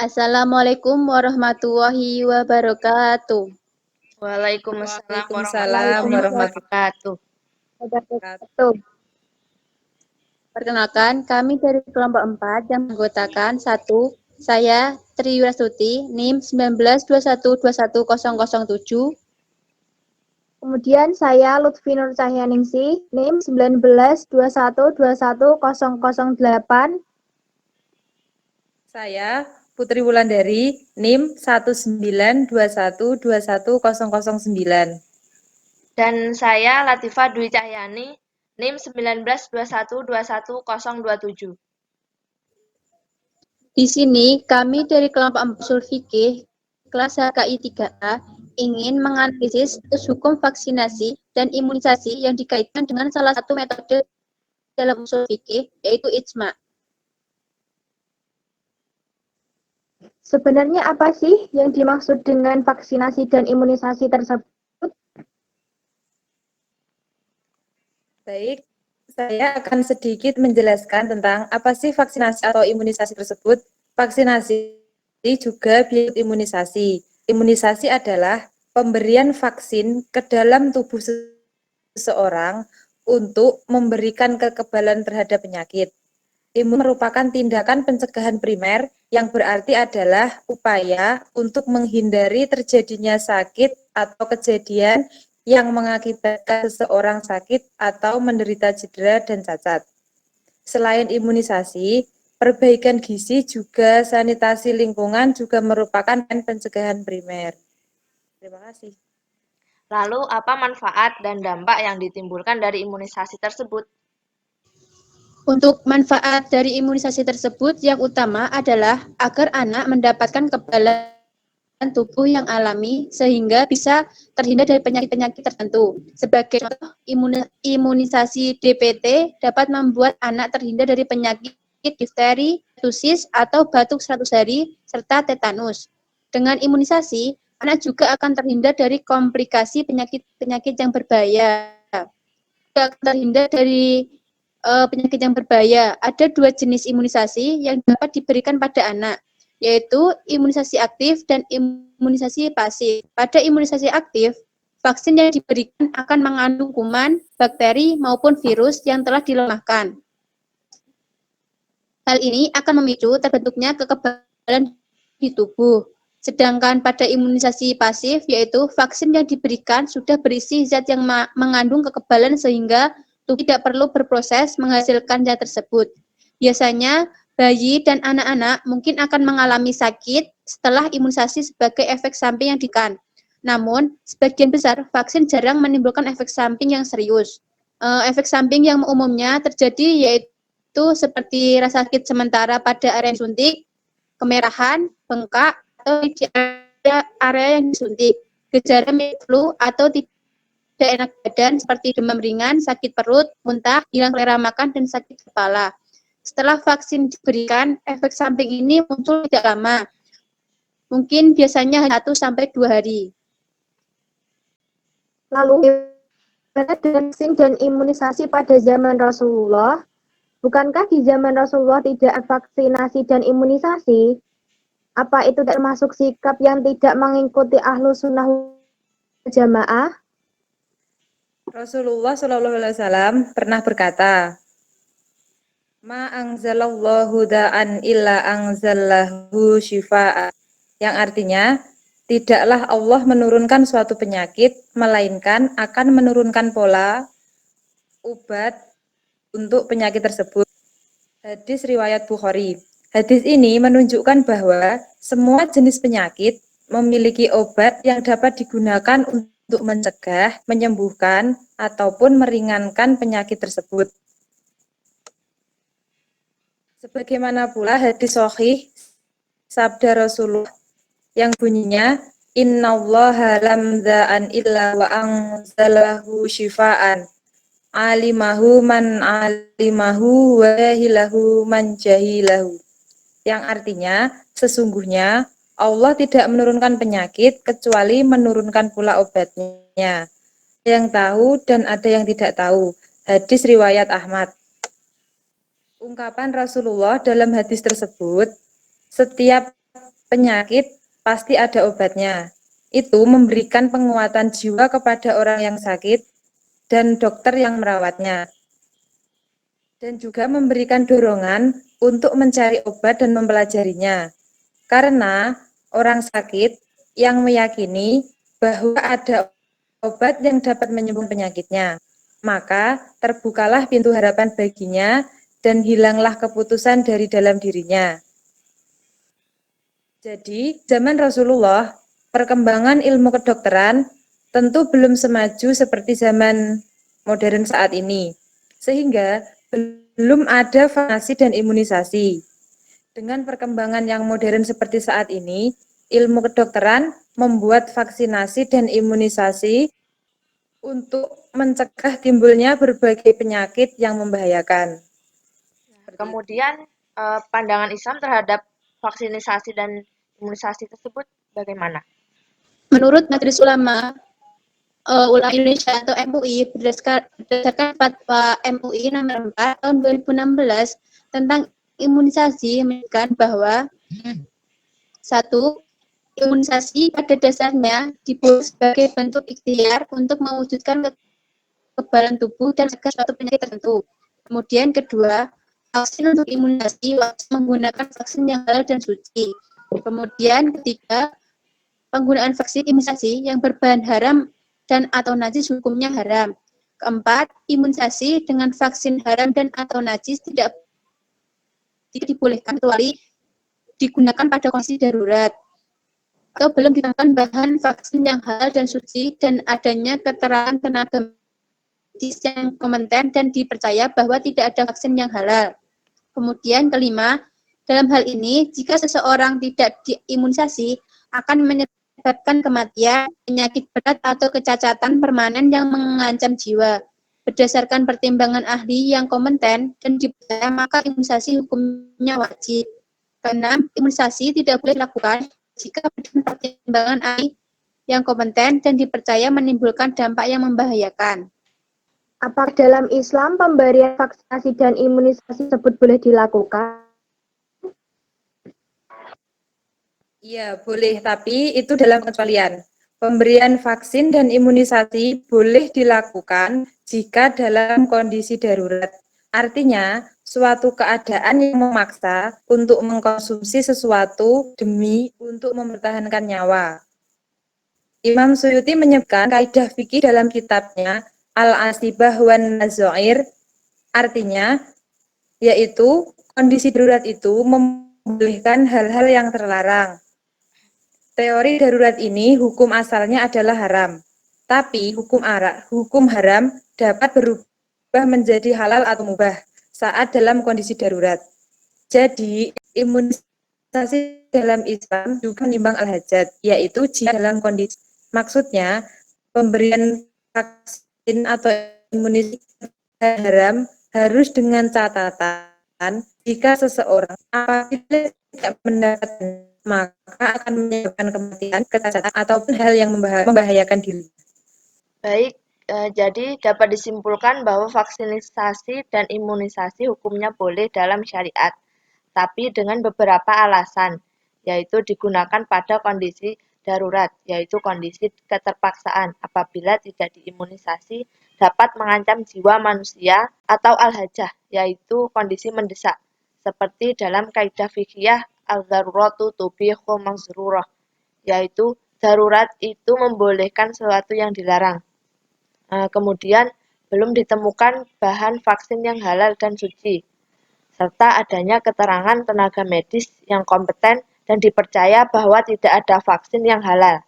Assalamualaikum warahmatullahi wabarakatuh. Waalaikumsalam Waalaikumsalam warahmatullahi wabarakatuh. Perkenalkan, kami dari kelompok 4 yang menganggotakan 1. Saya Tri Wirasuti, NIM 1921210007. Kemudian saya Lutfi Nur Cahyaningsih, NIM 1921212008. Saya Putri Wulandari, NIM 1921212009. Dan saya Latifah Dwi Cahyani, NIM 1921212027. Di sini kami dari kelompok 4 usul fikih kelas HKI 3A ingin menganalisis hukum vaksinasi dan imunisasi yang dikaitkan dengan salah satu metode dalam usul fikih, yaitu ijma. Sebenarnya apa sih yang dimaksud dengan vaksinasi dan imunisasi tersebut? Baik, saya akan sedikit menjelaskan tentang apa sih vaksinasi atau imunisasi tersebut. Vaksinasi juga disebut imunisasi. Imunisasi adalah pemberian vaksin ke dalam tubuh seseorang untuk memberikan kekebalan terhadap penyakit. Imun merupakan tindakan pencegahan primer yang berarti adalah upaya untuk menghindari terjadinya sakit atau kejadian yang mengakibatkan seseorang sakit atau menderita cedera dan cacat. Selain imunisasi, perbaikan gizi juga sanitasi lingkungan juga merupakan pencegahan primer. Terima kasih. Lalu, apa manfaat dan dampak yang ditimbulkan dari imunisasi tersebut? Untuk manfaat dari imunisasi tersebut, yang utama adalah agar anak mendapatkan kekebalan tubuh yang alami sehingga bisa terhindar dari penyakit-penyakit tertentu. Sebagai contoh, imunisasi DPT dapat membuat anak terhindar dari penyakit difteri, pertusis, atau batuk 100 hari, serta tetanus. Dengan imunisasi, anak juga akan terhindar dari komplikasi penyakit-penyakit yang berbahaya. Juga terhindar dari penyakit yang berbahaya. Ada 2 jenis imunisasi yang dapat diberikan pada anak, yaitu imunisasi aktif dan imunisasi pasif. Pada imunisasi aktif, vaksin yang diberikan akan mengandung kuman, bakteri, maupun virus yang telah dilemahkan. Hal ini akan memicu terbentuknya kekebalan di tubuh. Sedangkan pada imunisasi pasif, yaitu vaksin yang diberikan sudah berisi zat yang mengandung kekebalan sehingga tubuh tidak perlu berproses menghasilkan zat tersebut. Biasanya, bayi dan anak-anak mungkin akan mengalami sakit setelah imunisasi sebagai efek samping yang diberikan. Namun, sebagian besar vaksin jarang menimbulkan efek samping yang serius. Efek samping yang umumnya terjadi yaitu seperti rasa sakit sementara pada area yang disuntik, kemerahan, bengkak, atau di area yang disuntik, gejala mirip flu atau tidak enak badan seperti demam ringan, sakit perut, muntah, hilang selera makan, dan sakit kepala. Setelah vaksin diberikan, efek samping ini muncul tidak lama, mungkin biasanya 1-2 hari. Lalu, bagaimana dengan vaksin dan imunisasi pada zaman Rasulullah? Bukankah di zaman Rasulullah tidak ada vaksinasi dan imunisasi? Apa itu termasuk sikap yang tidak mengikuti Ahlus Sunnah wal Jamaah? Rasulullah SAW pernah berkata, Ma anzalallahu da'an illa anzallahu shifa'a, yang artinya, tidaklah Allah menurunkan suatu penyakit, melainkan akan menurunkan pola obat untuk penyakit tersebut. Hadis riwayat Bukhari. Hadis ini menunjukkan bahwa semua jenis penyakit memiliki obat yang dapat digunakan untuk mencegah, menyembuhkan, ataupun meringankan penyakit tersebut. Sebagaimana pula hadis sahih sabda Rasulullah yang bunyinya innallaha lam da'an illa wa anzalahu shifaan alimahu man alimahu wa jahilahu man jahilahu, yang artinya sesungguhnya Allah tidak menurunkan penyakit kecuali menurunkan pula obatnya. Ada yang tahu dan ada yang tidak tahu. Hadis riwayat Ahmad. Ungkapan Rasulullah dalam hadis tersebut, setiap penyakit pasti ada obatnya. Itu memberikan penguatan jiwa kepada orang yang sakit dan dokter yang merawatnya. Dan juga memberikan dorongan untuk mencari obat dan mempelajarinya. Karena orang sakit yang meyakini bahwa ada obat yang dapat menyembuhkan penyakitnya, maka terbukalah pintu harapan baginya dan hilanglah keputusan dari dalam dirinya. Jadi, zaman Rasulullah, perkembangan ilmu kedokteran tentu belum semaju seperti zaman modern saat ini, sehingga belum ada vaksinasi dan imunisasi. Dengan perkembangan yang modern seperti saat ini, ilmu kedokteran membuat vaksinasi dan imunisasi untuk mencegah timbulnya berbagai penyakit yang membahayakan. Kemudian pandangan Islam terhadap vaksinasi dan imunisasi tersebut bagaimana? Menurut Majelis Ulama Indonesia atau MUI berdasarkan fatwa MUI nomor 4 tahun 2016 tentang imunisasi menyebutkan bahwa satu, imunisasi pada dasarnya dibuat sebagai bentuk ikhtiar untuk mewujudkan kekebalan tubuh dan mencegah suatu penyakit tertentu. Kemudian kedua, vaksin untuk imunisasi wajib menggunakan vaksin yang halal dan suci. Kemudian ketiga, penggunaan vaksin imunisasi yang berbahan haram dan atau najis hukumnya haram. Keempat, imunisasi dengan vaksin haram dan atau najis tidak dibolehkan kecuali digunakan pada kondisi darurat atau belum ditemukan bahan vaksin yang halal dan suci dan adanya keterangan tenaga medis yang kompeten dan dipercaya bahwa tidak ada vaksin yang halal. Kemudian kelima, dalam hal ini jika seseorang tidak diimunisasi akan menyebabkan kematian, penyakit berat atau kecacatan permanen yang mengancam jiwa. Berdasarkan pertimbangan ahli yang kompeten dan dipercaya, maka imunisasi hukumnya wajib. Keenam, imunisasi tidak boleh dilakukan jika berdasarkan pertimbangan ahli yang kompeten dan dipercaya menimbulkan dampak yang membahayakan. Apakah dalam Islam pemberian vaksinasi dan imunisasi tersebut boleh dilakukan? Iya, boleh, tapi itu dalam pengecualian. Pemberian vaksin dan imunisasi boleh dilakukan jika dalam kondisi darurat. Artinya, suatu keadaan yang memaksa untuk mengkonsumsi sesuatu demi untuk mempertahankan nyawa. Imam Suyuti menyebutkan kaidah fikih dalam kitabnya Al-Asibah wan Nazair, artinya yaitu kondisi darurat itu membolehkan hal-hal yang terlarang. Teori darurat ini hukum asalnya adalah haram, tapi hukum haram dapat berubah menjadi halal atau mubah saat dalam kondisi darurat. Jadi, imunisasi dalam Islam juga menimbang al-hajat, yaitu jika dalam kondisi. Maksudnya, pemberian vaksin atau imunisasi haram harus dengan catatan jika seseorang apabila tidak mendapatkan maka akan menyebabkan kematian, kecacatan, ataupun hal yang membahayakan diri. Baik, jadi dapat disimpulkan bahwa vaksinasi dan imunisasi hukumnya boleh dalam syariat, tapi dengan beberapa alasan, yaitu digunakan pada kondisi darurat, yaitu kondisi keterpaksaan apabila tidak diimunisasi dapat mengancam jiwa manusia, atau al-hajah, yaitu kondisi mendesak, seperti dalam kaidah fikih al-daruratu tubihu mazrurah, yaitu darurat itu membolehkan sesuatu yang dilarang. Kemudian belum ditemukan bahan vaksin yang halal dan suci, serta adanya keterangan tenaga medis yang kompeten dan dipercaya bahwa tidak ada vaksin yang halal.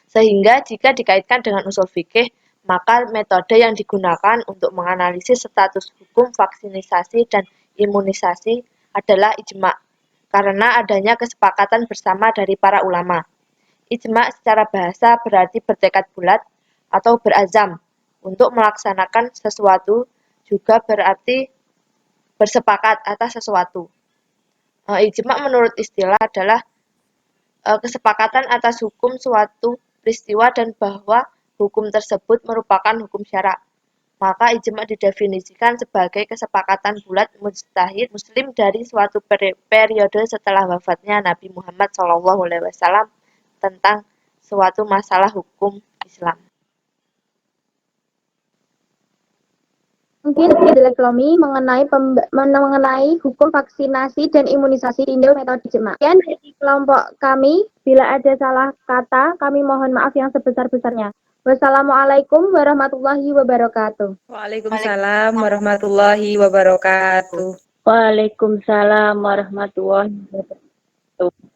Sehingga jika dikaitkan dengan usul fikih, maka metode yang digunakan untuk menganalisis status hukum vaksinasi dan imunisasi adalah ijma', karena adanya kesepakatan bersama dari para ulama. Ijma' secara bahasa berarti bertekad bulat atau berazam untuk melaksanakan sesuatu, juga berarti bersepakat atas sesuatu. Ijma' menurut istilah adalah kesepakatan atas hukum suatu peristiwa dan bahwa hukum tersebut merupakan hukum syara. Maka ijma didefinisikan sebagai kesepakatan bulat mujtahid muslim dari suatu periode setelah wafatnya Nabi Muhammad SAW tentang suatu masalah hukum Islam. Mungkin adalah Klomi mengenai hukum vaksinasi dan imunisasi tinjau metode jemaah. Sekian dari kelompok kami. Bila ada salah kata, kami mohon maaf yang sebesar-besarnya. Wassalamualaikum warahmatullahi wabarakatuh. Waalaikumsalam warahmatullahi wabarakatuh. Waalaikumsalam warahmatullahi wabarakatuh.